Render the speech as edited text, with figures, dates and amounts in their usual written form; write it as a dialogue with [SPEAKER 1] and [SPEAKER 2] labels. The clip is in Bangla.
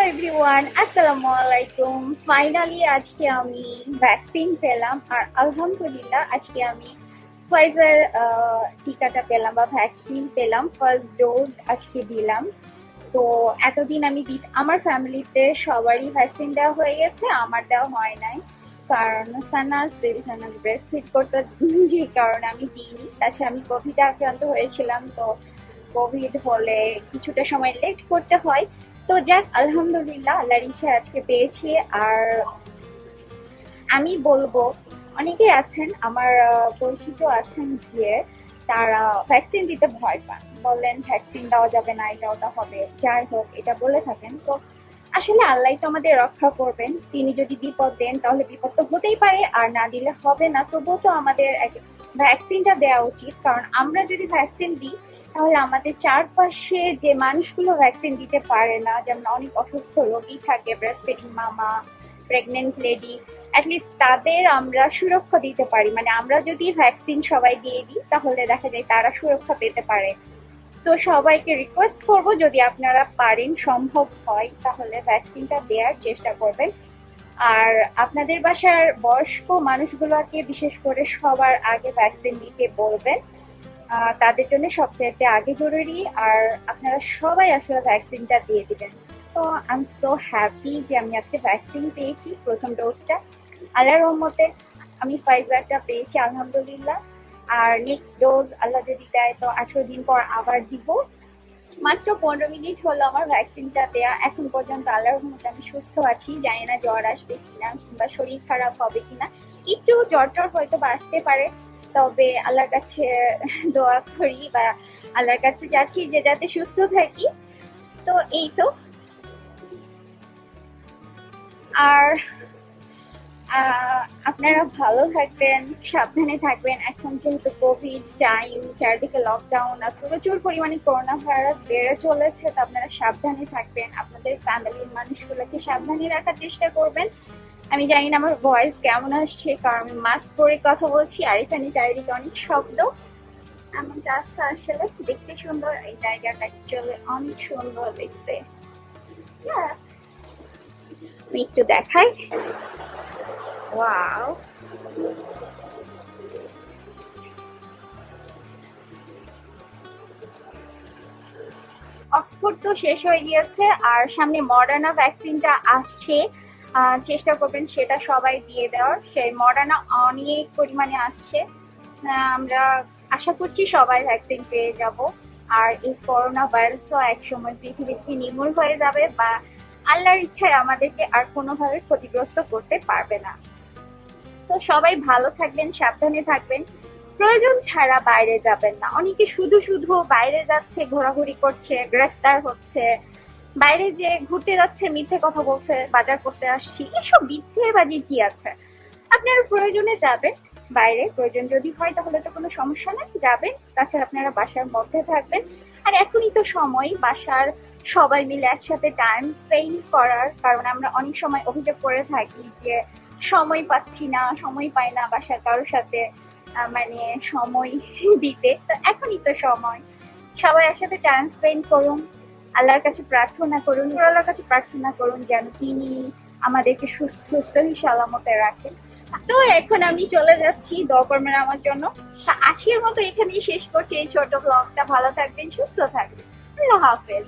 [SPEAKER 1] এভরিওয়ান, আসসালামু আলাইকুম। ফাইনালি আজকে আমি ভ্যাকসিন পেলাম আর আলহামদুলিল্লাহ আজকে আমি ফাইজার টিকাটা পেলাম বা ভ্যাকসিন পেলাম। ফার্স্ট ডোজ আজকে দিলাম। তো এতদিন আমি আমার ফ্যামিলিতে সবারই ভ্যাকসিন দেওয়া হয়ে গেছে, আমার দেওয়া হয় নাই, কারণ বেবি সানাস ব্রেস্ট ফিড করতে, যে কারণে আমি দিইনি। তাছাড়া আমি কোভিডে আক্রান্ত হয়েছিলাম, তো কোভিড হলে কিছুটা সময় লেট করতে হয়। তো যাক, আলহামদুলিল্লাহ আল্লাহর ইচ্ছায় আজকে পেয়েছি। আর আমি বলবো, অনেকেই আছেন আমার পরিচিত আছেন যে তারা ভ্যাকসিন দিতে ভয় পান, বললেন ভ্যাকসিন দেওয়া যাবে না, এটা ওটা হবে, যাই হোক এটা বলে থাকেন। তো আসলে আল্লাহ তো আমাদের রক্ষা করবেন, তিনি যদি বিপদ দেন তাহলে বিপদ তো হতেই পারে, আর না দিলে হবে না। তবুও তো আমাদের ভ্যাকসিনটা দেওয়া উচিত, কারণ আমরা যদি ভ্যাকসিন দিই তাহলে আমাদের চারপাশে যে মানুষগুলো ভ্যাকসিন দিতে পারে না, যেমন অনেক অসুস্থ রোগী থাকে, ব্রেস্ট ফিডিং মামা, প্রেগনেন্ট লেডি, অ্যাটলিস্ট তাদের আমরা সুরক্ষা দিতে পারি। মানে আমরা যদি ভ্যাকসিন সবাই দিয়ে দিই তাহলে দেখা যায় তারা সুরক্ষা পেতে পারে। তো সবাইকে রিকোয়েস্ট করব, যদি আপনারা পারেন, সম্ভব হয়, তাহলে ভ্যাকসিনটা দেওয়ার চেষ্টা করবেন। আর আপনাদের বাসার বয়স্ক মানুষগুলোকে বিশেষ করে সবার আগে ভ্যাকসিন দিতে বলবেন, তাদের জন্য সবচেয়ে আগে জরুরি। আর আপনারা সবাই আসলে ভ্যাকসিনটা দিয়ে দিবেন। তো আই এম সো হ্যাপি যে আমি আজকে ভ্যাকসিন পেয়েছি, প্রথম ডোজটা। আল্লাহর রহমতে আমি ফাইজারটা পেয়েছি আলহামদুলিল্লাহ। আর নেক্সট ডোজ আল্লাহ যদি দেয় তো 18 দিন পর আবার দিব। মাত্র 15 মিনিট হলো আমার ভ্যাকসিনটা দেয়া। এখন পর্যন্ত আল্লাহর রহমতে আমি সুস্থ আছি। জানি না জ্বর আসবে কিনা কিংবা শরীর খারাপ হবে কিনা, একটু জ্বর হয়তো বা আসতে পারে, তবে আল্লাহর কাছে দোয়া করি বা আল্লাহর কাছে যাচ্ছি যে যাতে সুস্থ থাকি। তো এই তো। আর আপনারা ভালো থাকবেন, সাবধানে থাকবেন। এখন যেহেতু কোভিড টাইম, চারদিকে লকডাউন আর প্রচুর পরিমাণে করোনা ভাইরাস বেড়ে চলেছে, তো আপনারা সাবধানে থাকবেন। আপনাদের ফ্যামিলির মানুষগুলোকে সাবধানে রাখার চেষ্টা করবেন। আমি জানি না আমার ভয়েস কেমন আসছে, কারণ আমি মাস্ক পরে কথা বলছি আর এখানে চারিদিকে অনেক শব্দ। এমনটা আছে, আসলে দেখতে সুন্দর, এই জায়গাটা অ্যাকচুয়ালি অনেক সুন্দর দেখতে। আমি একটু দেখাই। ওয়াও, অক্সফোর্ড তো শেষ হয়ে গিয়েছে আর সামনে মডার্না ভ্যাকসিনটা আসছে। চেষ্টা করবেন সেটা সবাই দিয়ে দেওয়ার। সেই মডার্না অনেক পরিমাণে আসছে, আমরা আশা করছি সবাই ভ্যাকসিন পেয়ে যাব। আর এই করোনা ভাইরাসও একসময় পৃথিবী থেকে নির্মূল হয়ে যাবে, বা আল্লাহর ইচ্ছায় আমাদেরকে আর কোনোভাবে ক্ষতিগ্রস্ত করতে পারবে না। তো সবাই ভালো থাকবেন, সাবধানে থাকবেন, প্রয়োজন ছাড়া বাইরে যাবেন না। অনেকে শুধু শুধু বাইরে যাচ্ছে, ঘোরাঘুরি করছে, গ্রেফতার হচ্ছে, বাইরে যে ঘুরতে যাচ্ছে, মিথ্যে কথা বলছে, বাজার করতে আসছি, এসব মিথ্যেবাজি কি আছে? আপনারা প্রয়োজনে যাবেন বাইরে, প্রয়োজন যদি হয় তাহলে তো কোনো সমস্যা নেই, যাবেন। তাছাড়া আপনারা বাসার মধ্যে থাকবেন। আর এখনই তো সময় বাসার সবাই মিলে একসাথে টাইম স্পেন্ড করার, কারণ আমরা অনেক সময় অভিযোগ করে থাকি যে সময় পাচ্ছি না, সময় পাই না বাসার কারোর সাথে মানে সময় দিতে। তো এখনই তো সময়, সবাই একসাথে টাইম স্পেন্ড করুন। আল্লাহর কাছে প্রার্থনা করুন, আল্লাহর কাছে প্রার্থনা করুন যেন তিনি আমাদেরকে সুস্থ সালামতে রাখেন। তো এখন আমি চলে যাচ্ছি, দোয়া করবেন আমার জন্য। আজকের মতো এখানেই শেষ করছি এই ছোট ব্লগটা। ভালো থাকবেন, সুস্থ থাকবেন, আল্লাহ হাফেজ।